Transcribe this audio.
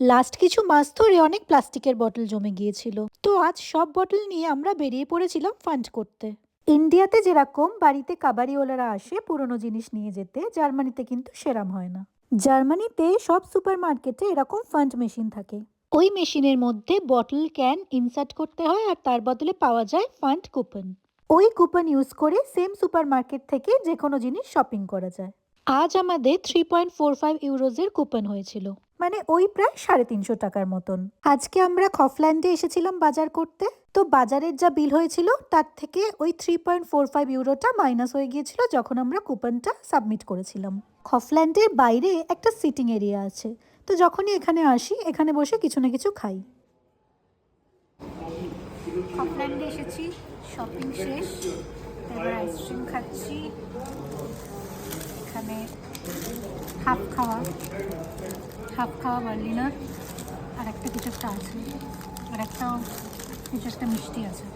Last কিছু মাস ধরে অনেক প্লাস্টিকের বটল জমে গিয়েছিল, তো আজ সব বটল নিয়ে আমরা বেরিয়ে পড়েছিলাম ফান্ড করতে। ইন্ডিয়াতে যেরকম বাড়িতে কাবাড়িওয়ালারা আসে পুরনো জিনিস নিয়ে যেতে, জার্মানিতে কিন্তু সেরাম হয় না। জার্মানিতে সব সুপার মার্কেটে এরকম ফান্ড মেশিন থাকে। ওই মেশিনের মধ্যে বটল ক্যান ইনসার্ট করতে হয় আর তার বদলে পাওয়া যায় ফান্ড কুপন। ওই কুপন ইউজ করে সেম সুপার মার্কেট থেকে যে কোনো জিনিস শপিং করা যায়। আজ আমাদের 3.45 ইউরোজের কুপন হয়েছিল, মানে ওই প্রায় 350 টাকার মতন। আজকে আমরা খফল্যান্ডে এসেছিলাম বাজার করতে, তো বাজারের যা বিল হয়েছিল তার থেকে ওই 3.45 ইউরোটা মাইনাস হয়ে গিয়েছিল যখন আমরা কুপনটা সাবমিট করেছিলাম। খফল্যান্ডের বাইরে একটা সিটিং এরিয়া আছে, তো যখনই এখানে আসি এখানে বসে কিছু না কিছু খাই। খফল্যান্ডে এসেছি, শপিং শেষ, এবার আইসক্রিম খাচ্ছি। এখানে হাফ খাওয়া বার্লিনার আর একটা কিছু একটা আছে, আর একটা কিছু একটা মিষ্টি আছে।